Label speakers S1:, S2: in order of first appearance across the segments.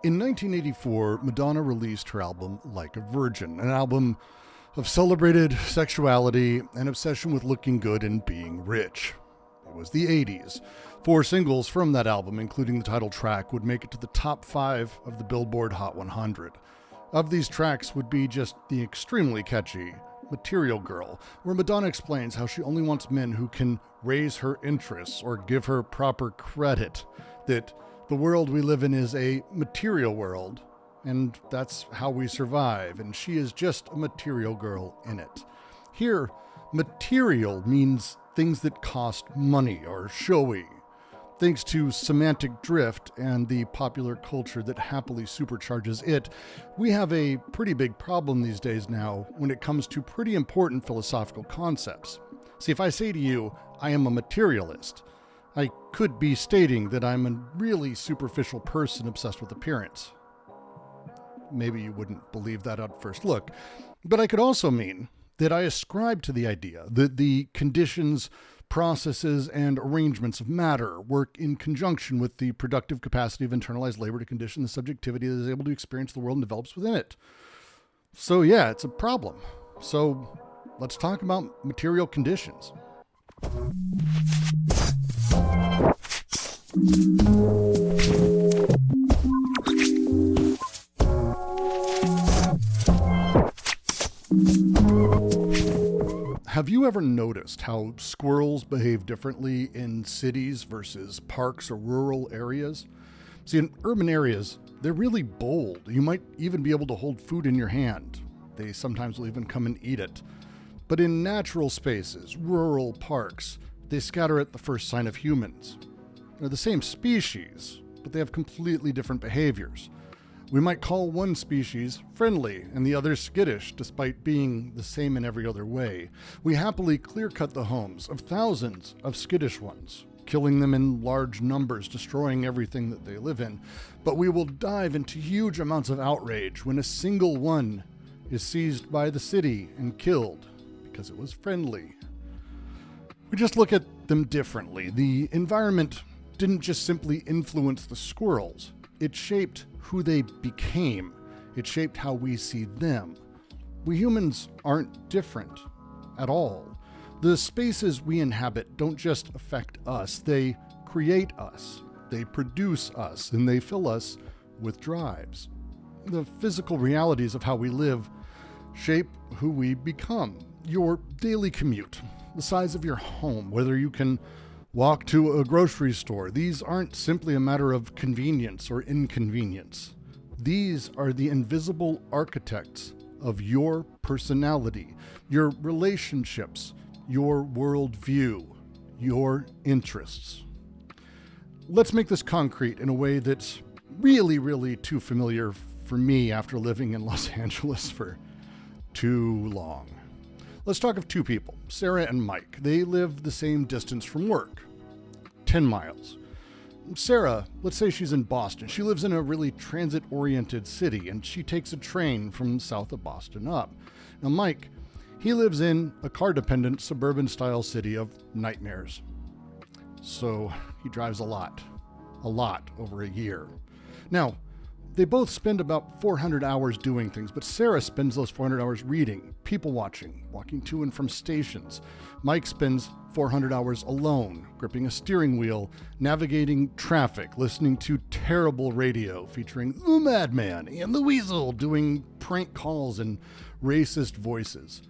S1: In 1984, Madonna released her album Like a Virgin, an album of celebrated sexuality and obsession with looking good and being rich. It was the 80s. 4 singles from that album, including the title track, would make it to the top 5 of the Billboard Hot 100. Of these tracks would be just the extremely catchy Material Girl, where Madonna explains how she only wants men who can raise her interests or give her proper credit, that the world we live in is a material world, and that's how we survive, and she is just a material girl in it. Here, material means things that cost money or showy. Thanks to semantic drift and the popular culture that happily supercharges it, we have a pretty big problem these days now when it comes to pretty important philosophical concepts. See, if I say to you, I am a materialist, I could be stating that I'm a really superficial person obsessed with appearance. Maybe you wouldn't believe that at first look, but I could also mean that I ascribe to the idea that the conditions, processes, and arrangements of matter work in conjunction with the productive capacity of internalized labor to condition the subjectivity that is able to experience the world and develops within it. So yeah, it's a problem. So let's talk about material conditions. Have you ever noticed how squirrels behave differently in cities versus parks or rural areas? See, in urban areas, they're really bold. You might even be able to hold food in your hand. They sometimes will even come and eat it. But in natural spaces, rural parks, they scatter at the first sign of humans. They're the same species, but they have completely different behaviors. We might call one species friendly and the other skittish, despite being the same in every other way. We happily clear-cut the homes of thousands of skittish ones, killing them in large numbers, destroying everything that they live in. But we will dive into huge amounts of outrage when a single one is seized by the city and killed because it was friendly. We just look at them differently. The environment didn't just simply influence the squirrels. It shaped who they became. It shaped how we see them. We humans aren't different at all. The spaces we inhabit don't just affect us, they create us, they produce us, and they fill us with drives. The physical realities of how we live shape who we become. Your daily commute, the size of your home, whether you can walk to a grocery store. These aren't simply a matter of convenience or inconvenience. These are the invisible architects of your personality, your relationships, your worldview, your interests. Let's make this concrete in a way that's really too familiar for me after living in Los Angeles for too long. Let's talk of 2 people, Sarah and Mike. They live the same distance from work, 10 miles. Sarah, let's say she's in Boston. She lives in a really transit-oriented city, and she takes a train from south of Boston up. Now Mike, he lives in a car-dependent suburban-style city of nightmares. So he drives a lot over a year. Now, they both spend about 400 hours doing things, but Sarah spends those 400 hours reading, people watching, walking to and from stations. Mike spends 400 hours alone, gripping a steering wheel, navigating traffic, listening to terrible radio featuring the Madman and the Weasel doing prank calls and racist voices.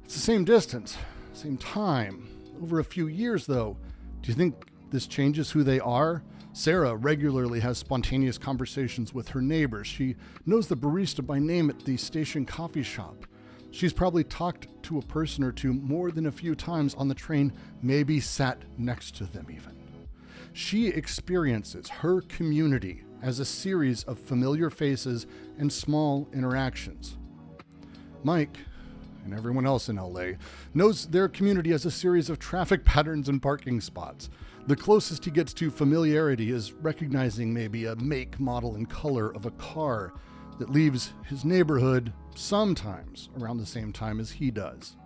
S1: It's the same distance, same time. Over a few years, though, do you think this changes who they are? Sarah regularly has spontaneous conversations with her neighbors. She knows the barista by name at the station coffee shop. She's probably talked to a person or two more than a few times on the train, maybe sat next to them even. She experiences her community as a series of familiar faces and small interactions. Mike, and everyone else in LA, knows their community as a series of traffic patterns and parking spots. The closest he gets to familiarity is recognizing maybe a make, model, and color of a car that leaves his neighborhood sometimes around the same time as he does.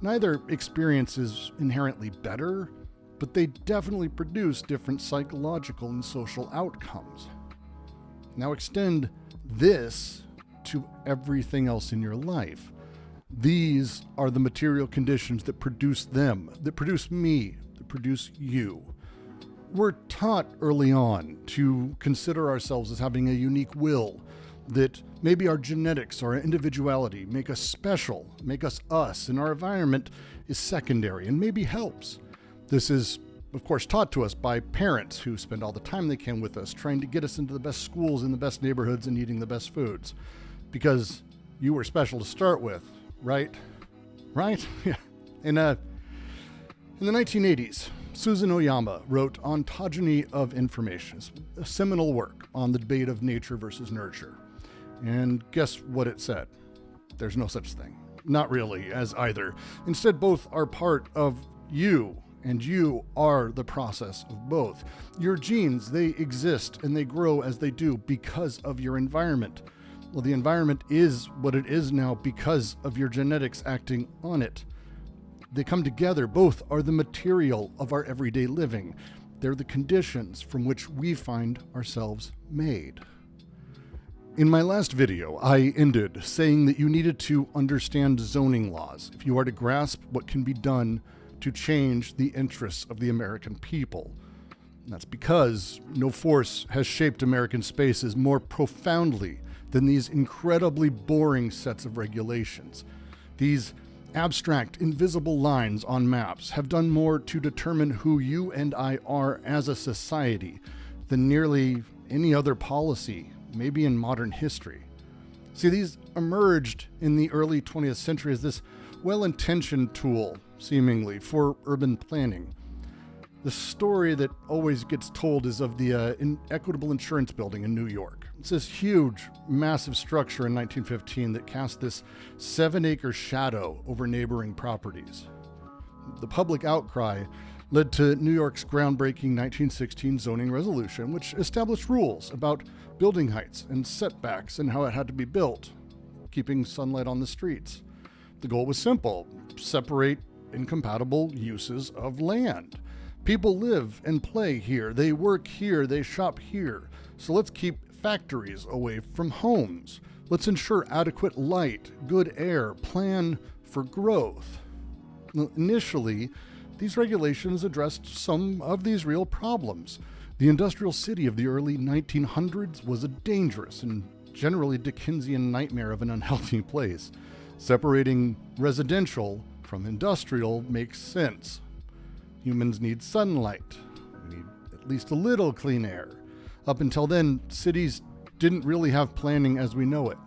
S1: Neither experience is inherently better, but they definitely produce different psychological and social outcomes. Now extend this to everything else in your life. These are the material conditions that produce them, that produce me, that produce you. We're taught early on to consider ourselves as having a unique will, that maybe our genetics or our individuality make us special, make us us, and our environment is secondary and maybe helps. This is, of course, taught to us by parents who spend all the time they can with us, trying to get us into the best schools in the best neighborhoods and eating the best foods. Because you were special to start with, right? Right? Yeah. In the 1980s, Susan Oyama wrote Ontogeny of Information, a seminal work on the debate of nature versus nurture. And guess what it said? There's no such thing. Not really, as either. Instead, both are part of you, and you are the process of both. Your genes, they exist and they grow as they do because of your environment. Well, the environment is what it is now because of your genetics acting on it. They come together. Both are the material of our everyday living. They're the conditions from which we find ourselves made. In my last video, I ended saying that you needed to understand zoning laws if you are to grasp what can be done to change the interests of the American people. And that's because no force has shaped American spaces more profoundly than these incredibly boring sets of regulations. These abstract, invisible lines on maps have done more to determine who you and I are as a society than nearly any other policy, maybe in modern history. See, these emerged in the early 20th century as this well-intentioned tool, seemingly, for urban planning. The story that always gets told is of the Equitable Insurance Building in New York. It's this huge, massive structure in 1915 that cast this 7-acre shadow over neighboring properties. The public outcry led to New York's groundbreaking 1916 zoning resolution, which established rules about building heights and setbacks and how it had to be built, keeping sunlight on the streets. The goal was simple: separate incompatible uses of land. People live and play here, they work here, they shop here. So let's keep factories away from homes. Let's ensure adequate light, good air, plan for growth. Initially, these regulations addressed some of these real problems. The industrial city of the early 1900s was a dangerous and generally Dickensian nightmare of an unhealthy place. Separating residential from industrial makes sense. Humans need sunlight. We need at least a little clean air. Up until then, cities didn't really have planning as we know it.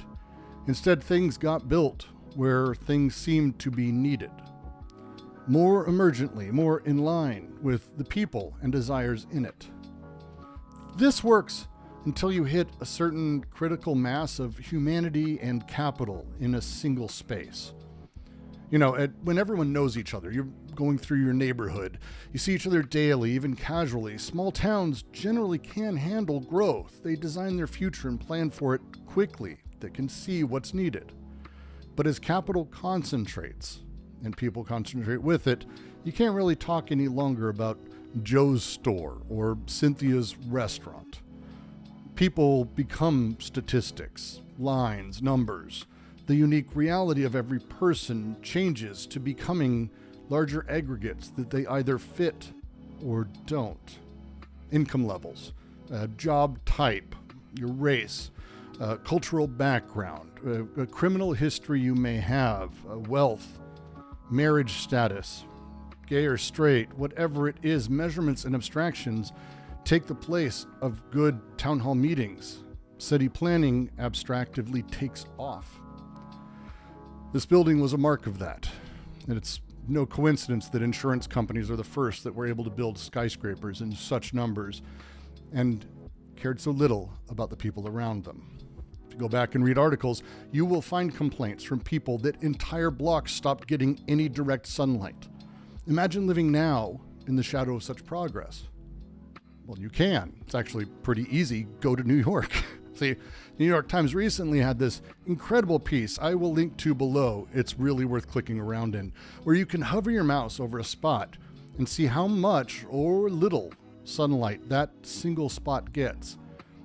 S1: Instead, things got built where things seemed to be needed. More emergently, more in line with the people and desires in it. This works until you hit a certain critical mass of humanity and capital in a single space. You know, when everyone knows each other, you're going through your neighborhood, you see each other daily, even casually. Small towns generally can handle growth. They design their future and plan for it quickly. They can see what's needed. But as capital concentrates, and people concentrate with it, you can't really talk any longer about Joe's store or Cynthia's restaurant. People become statistics, lines, numbers. The unique reality of every person changes to becoming larger aggregates that they either fit or don't. Income levels, job type, your race, cultural background, a criminal history you may have, wealth, marriage status, gay or straight, whatever it is, measurements and abstractions take the place of good town hall meetings. City planning abstractively takes off. This building was a mark of that, and it's no coincidence that insurance companies are the first that were able to build skyscrapers in such numbers and cared so little about the people around them. If you go back and read articles, you will find complaints from people that entire blocks stopped getting any direct sunlight. Imagine living now in the shadow of such progress. Well, you can. It's actually pretty easy. Go to New York. See, the New York Times recently had this incredible piece I will link to below. It's really worth clicking around in, where you can hover your mouse over a spot and see how much or little sunlight that single spot gets.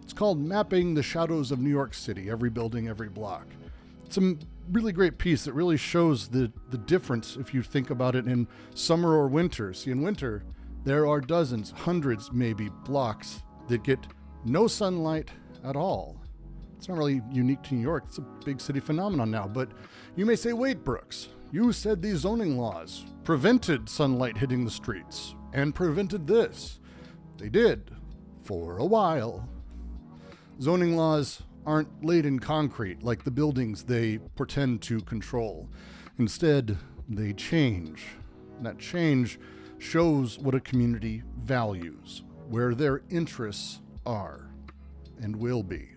S1: It's called Mapping the Shadows of New York City, Every Building, Every Block. It's a really great piece that really shows the difference if you think about it in summer or winter. See, in winter, there are dozens, hundreds maybe, blocks that get no sunlight at all. It's not really unique to New York. It's a big city phenomenon now. But you may say, wait, Brooks, you said these zoning laws prevented sunlight hitting the streets and prevented this. They did, for a while. Zoning laws aren't laid in concrete like the buildings they pretend to control. Instead, they change. And that change shows what a community values, where their interests are and will be.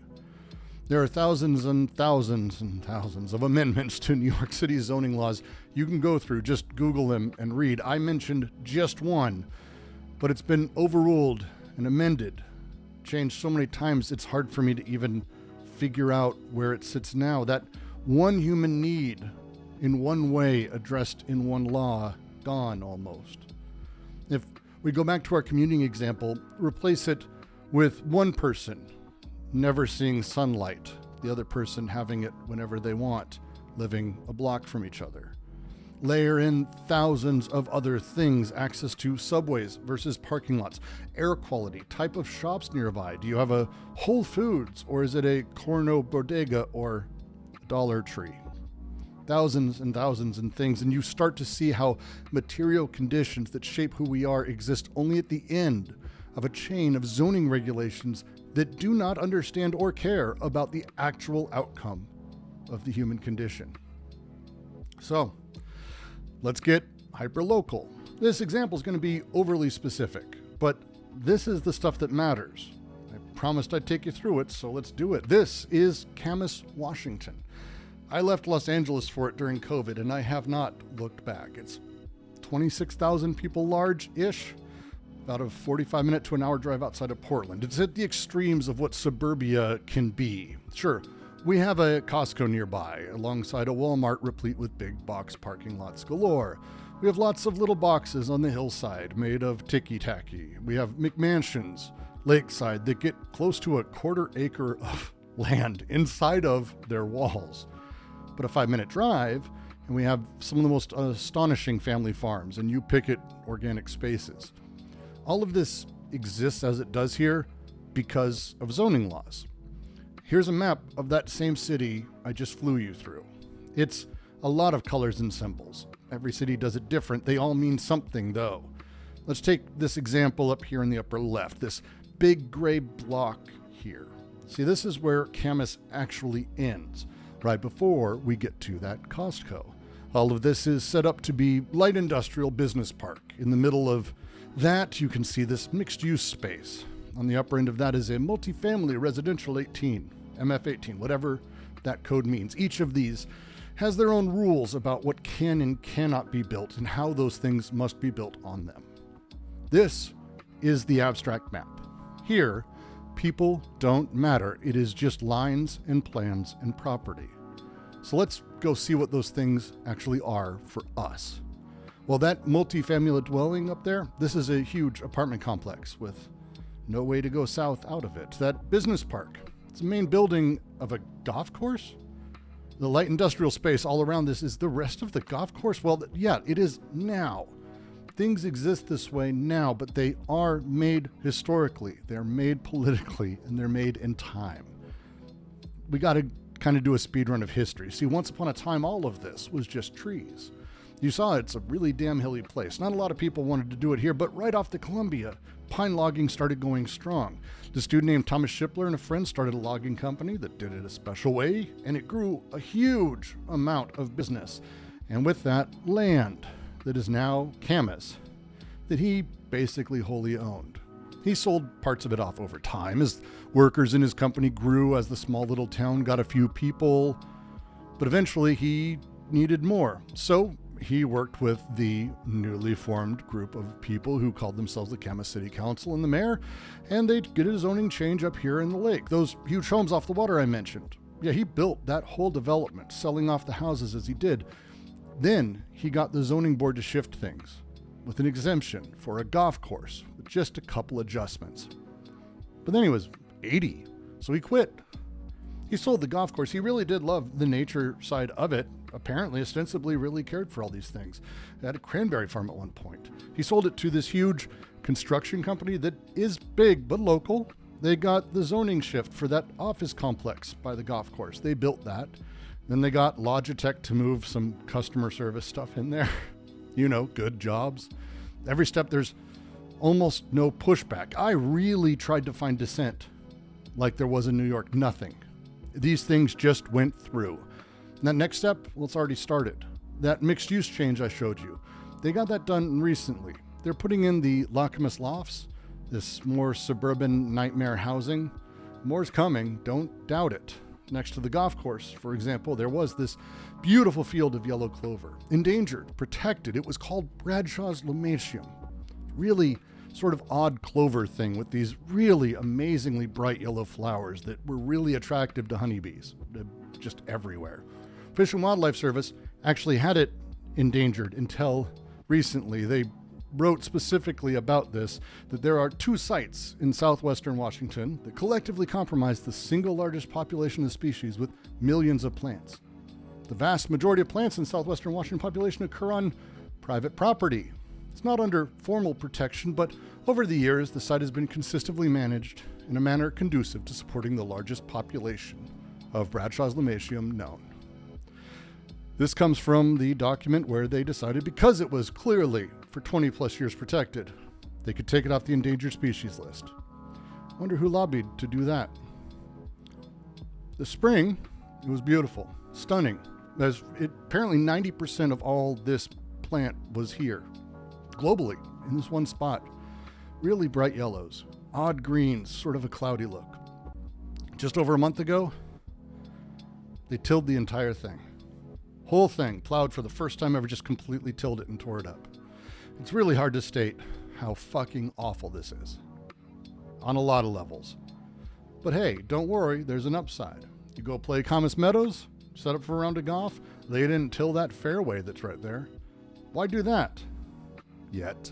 S1: There are thousands and thousands and thousands of amendments to New York City's zoning laws you can go through. Just Google them and read. I mentioned just one, but it's been overruled and amended, changed so many times it's hard for me to even figure out where it sits now. That one human need in one way addressed in one law, gone almost. If we go back to our commuting example, replace it with one person never seeing sunlight, the other person having it whenever they want, living a block from each other. Layer in thousands of other things, access to subways versus parking lots, air quality, type of shops nearby. Do you have a Whole Foods or is it a Corno Bodega or Dollar Tree? Thousands and thousands and things, and you start to see how material conditions that shape who we are exist only at the end of a chain of zoning regulations that do not understand or care about the actual outcome of the human condition. So, let's get hyper-local. This example is going to be overly specific, but this is the stuff that matters. I promised I'd take you through it, so let's do it. This is Camas, Washington. I left Los Angeles for it during COVID, and I have not looked back. It's 26,000 people large-ish, about a 45-minute to an hour drive outside of Portland. It's at the extremes of what suburbia can be. Sure, we have a Costco nearby, alongside a Walmart replete with big box parking lots galore. We have lots of little boxes on the hillside made of ticky-tacky. We have McMansions lakeside that get close to a quarter acre of land inside of their walls. But a 5-minute drive, and we have some of the most astonishing family farms and you pick it organic spaces. All of this exists as it does here because of zoning laws. Here's a map of that same city I just flew you through. It's a lot of colors and symbols. Every city does it different. They all mean something, though. Let's take this example up here in the upper left, this big gray block here. See, this is where Camas actually ends, right before we get to that Costco. All of this is set up to be light industrial business park. In the middle of that, you can see this mixed-use space. On the upper end of that is a multifamily residential 18, MF18, whatever that code means. Each of these has their own rules about what can and cannot be built and how those things must be built on them. This is the abstract map. Here, people don't matter. It is just lines and plans and property. So let's go see what those things actually are for us. Well, that multifamily dwelling up there, this is a huge apartment complex with no way to go south out of it. That business park, it's the main building of a golf course. The light industrial space all around this is the rest of the golf course. Well, yeah, it is now. Things exist this way now, but they are made historically, they're made politically, and they're made in time. We got to kind of do a speed run of history. See, once upon a time, all of this was just trees. You saw it's a really damn hilly place. Not a lot of people wanted to do it here, but right off the Columbia, pine logging started going strong. This dude named Thomas Shipler and a friend started a logging company that did it a special way, and it grew a huge amount of business. And with that, land that is now Camas, that he basically wholly owned. He sold parts of it off over time as workers in his company grew, as the small little town got a few people, but eventually he needed more. So he worked with the newly formed group of people who called themselves the Camas City Council and the mayor, and they'd get a zoning change up here in the lake. Those huge homes off the water I mentioned. Yeah, he built that whole development, selling off the houses as he did. Then he got the zoning board to shift things with an exemption for a golf course with just a couple adjustments. But then he was 80 So he quit. He sold the golf course. He really did love the nature side of it. Apparently, ostensibly really cared for all these things. He had a cranberry farm at one point. He sold it to this huge construction company that is big but local. They got the zoning shift for that office complex by the golf course. They built that. Then they got Logitech to move some customer service stuff in there. Good jobs. Every step there's almost no pushback. I really tried to find dissent like there was in New York. Nothing. These things just went through. And that next step, well, it's already started. That mixed use change I showed you, they got that done recently. They're putting in the Lacamas Lofts, this more suburban nightmare housing. More's coming, don't doubt it. Next to the golf course, for example, there was this beautiful field of yellow clover. Endangered, protected. It was called Bradshaw's Lomatium. Really sort of odd clover thing with these really amazingly bright yellow flowers that were really attractive to honeybees, just everywhere. Fish and Wildlife Service actually had it endangered until recently. They wrote specifically about this, that there are 2 sites in southwestern Washington that collectively comprise the single largest population of species with millions of plants. The vast majority of plants in southwestern Washington population occur on private property. It's not under formal protection, but over the years, the site has been consistently managed in a manner conducive to supporting the largest population of Bradshaw's Lomatium known. This comes from the document where they decided, because it was clearly for 20 plus years protected, they could take it off the endangered species list. Wonder who lobbied to do that. This spring, it was beautiful, stunning. Apparently 90% of all this plant was here, globally, in this one spot. Really bright yellows, odd greens, sort of a cloudy look. Just over a month ago, they tilled the entire thing. Whole thing, plowed for the first time ever, just completely tilled it and tore it up. It's really hard to state how fucking awful this is on a lot of levels. But hey, don't worry, there's an upside. You go play Camas Meadows, set up for a round of golf, they didn't till that fairway that's right there. Why do that? Yet.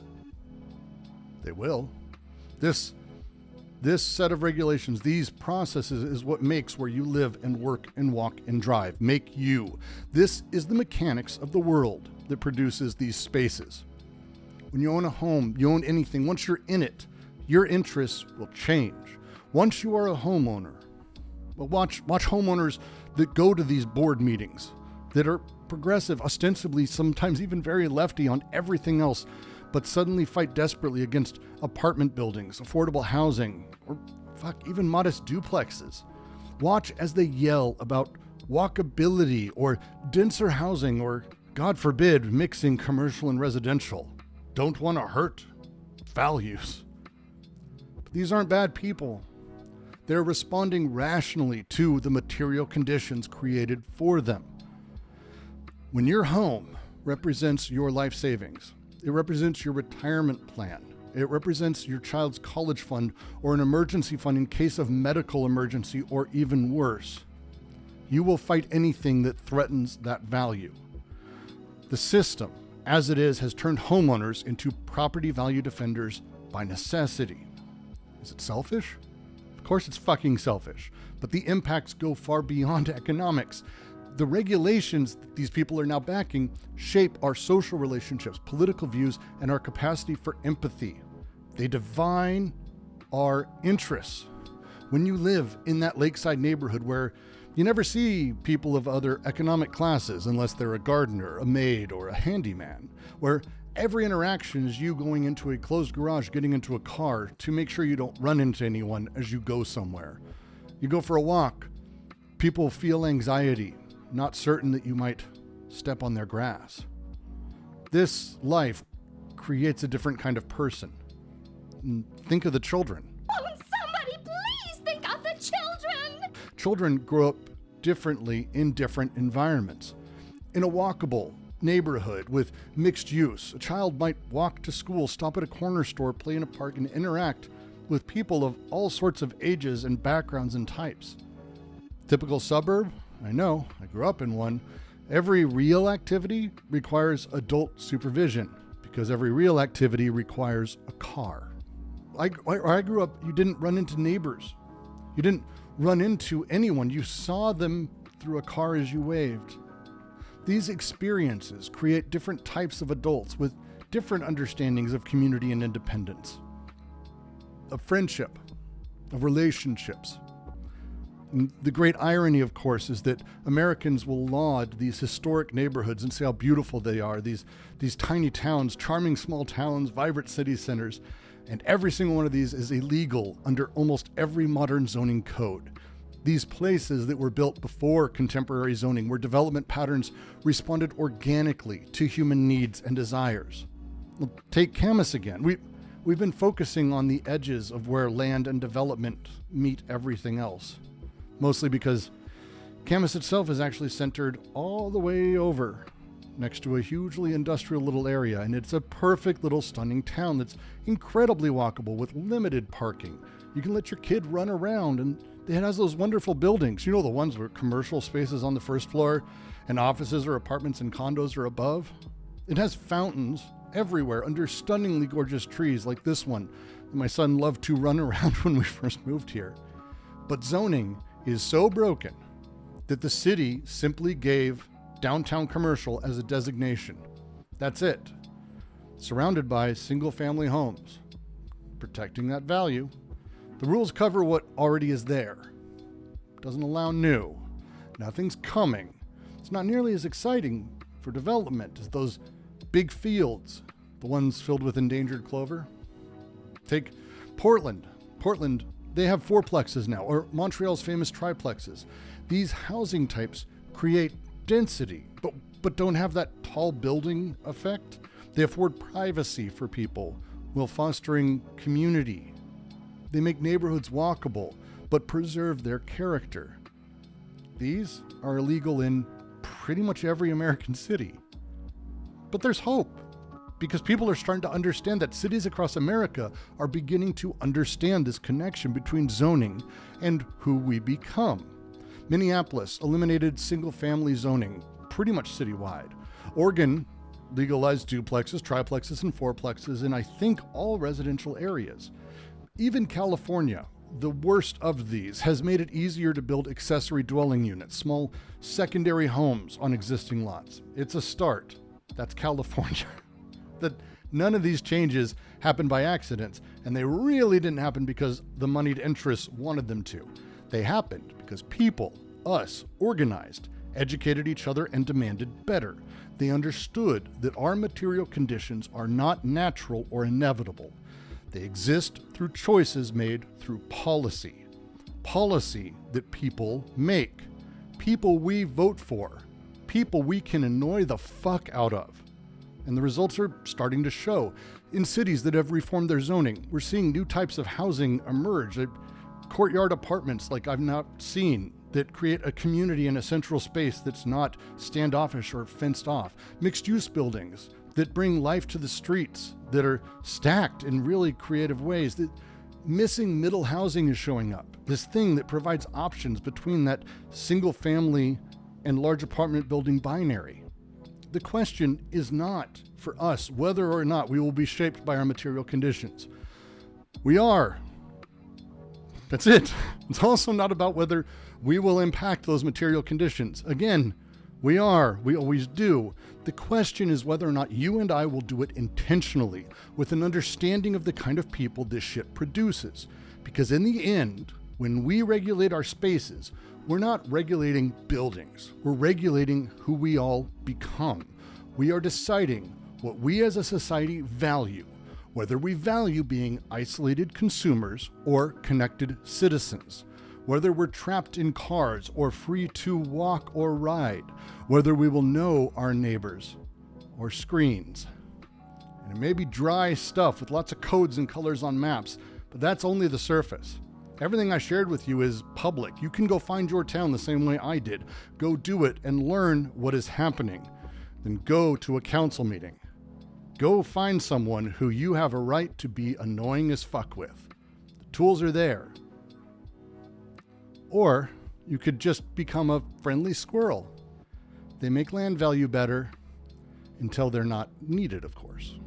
S1: They will. This set of regulations, these processes is what makes where you live and work and walk and drive. Make you. This is the mechanics of the world that produces these spaces. When you own a home, you own anything, once you're in it, your interests will change. Once you are a homeowner, well, watch homeowners that go to these board meetings that are progressive, ostensibly sometimes even very lefty on everything else, but suddenly fight desperately against apartment buildings, affordable housing, or even modest duplexes. Watch as they yell about walkability or denser housing or, God forbid, mixing commercial and residential. Don't want to hurt values. But these aren't bad people. They're responding rationally to the material conditions created for them. When your home represents your life savings, it represents your retirement plan. It represents your child's college fund or an emergency fund in case of medical emergency or even worse. You will fight anything that threatens that value. The system, as it is, has turned homeowners into property value defenders by necessity. Is it selfish? Of course it's fucking selfish, but the impacts go far beyond economics. The regulations that these people are now backing shape our social relationships, political views, and our capacity for empathy. They define our interests. When you live in that lakeside neighborhood where you never see people of other economic classes unless they're a gardener, a maid, or a handyman, where every interaction is you going into a closed garage, getting into a car to make sure you don't run into anyone as you go somewhere. You go for a walk, people feel anxiety, not certain that you might step on their grass. This life creates a different kind of person. Think of the children.
S2: Oh, somebody please think of the children!
S1: Children grow up differently in different environments. In a walkable neighborhood with mixed use, a child might walk to school, stop at a corner store, play in a park, and interact with people of all sorts of ages and backgrounds and types. Typical suburb? I know, I grew up in one. Every real activity requires adult supervision because every real activity requires a car. I grew up, you didn't run into neighbors. You didn't run into anyone. You saw them through a car as you waved. These experiences create different types of adults with different understandings of community and independence, of friendship, of relationships. And the great irony, of course, is that Americans will laud these historic neighborhoods and say how beautiful they are, these tiny towns, charming small towns, vibrant city centers, and every single one of these is illegal under almost every modern zoning code. These places that were built before contemporary zoning, where development patterns responded organically to human needs and desires. Well, take Camas again. We've been focusing on the edges of where land and development meet everything else, mostly because Camas itself is actually centered all the way over next to a hugely industrial little area, and it's a perfect little stunning town that's incredibly walkable with limited parking. You can let your kid run around, and it has those wonderful buildings. You know, the ones where commercial spaces on the first floor and offices or apartments and condos are above? It has fountains everywhere under stunningly gorgeous trees like this one that my son loved to run around when we first moved here. But zoning is so broken that the city simply gave downtown commercial as a designation. That's it. Surrounded by single-family homes, protecting that value. The rules cover what already is there. Doesn't allow new. Nothing's coming. It's not nearly as exciting for development as those big fields, the ones filled with endangered clover. Take Portland. Portland, they have fourplexes now, or Montreal's famous triplexes. These housing types create density, but don't have that tall building effect. They afford privacy for people while fostering community. They make neighborhoods walkable, but preserve their character. These are illegal in pretty much every American city. But there's hope, because people are starting to understand that cities across America are beginning to understand this connection between zoning and who we become. Minneapolis eliminated single-family zoning pretty much citywide. Oregon legalized duplexes, triplexes, and fourplexes in, I think, all residential areas. Even California, the worst of these, has made it easier to build accessory dwelling units, small secondary homes on existing lots. It's a start. That's California. That none of these changes happened by accident, and they really didn't happen because the moneyed interests wanted them to. They happened because people, us, organized, educated each other, and demanded better. They understood that our material conditions are not natural or inevitable. They exist through choices made through policy. Policy that people make. People we vote for. People we can annoy the fuck out of. And the results are starting to show. In cities that have reformed their zoning, we're seeing new types of housing emerge. Courtyard apartments like I've not seen that create a community in a central space that's not standoffish or fenced off. Mixed-use buildings that bring life to the streets, that are stacked in really creative ways. That missing middle housing is showing up. This thing that provides options between that single-family and large apartment building binary. The question is not for us whether or not we will be shaped by our material conditions. We are. That's it. It's also not about whether we will impact those material conditions. Again, we are. We always do. The question is whether or not you and I will do it intentionally, with an understanding of the kind of people this shit produces. Because in the end, when we regulate our spaces, we're not regulating buildings. We're regulating who we all become. We are deciding what we as a society value, whether we value being isolated consumers or connected citizens, whether we're trapped in cars or free to walk or ride, whether we will know our neighbors or screens. And it may be dry stuff with lots of codes and colors on maps, but that's only the surface. Everything I shared with you is public. You can go find your town the same way I did. Go do it and learn what is happening. Then go to a council meeting. Go find someone who you have a right to be annoying as fuck with. The tools are there. Or you could just become a friendly squirrel. They make land value better until they're not needed, of course.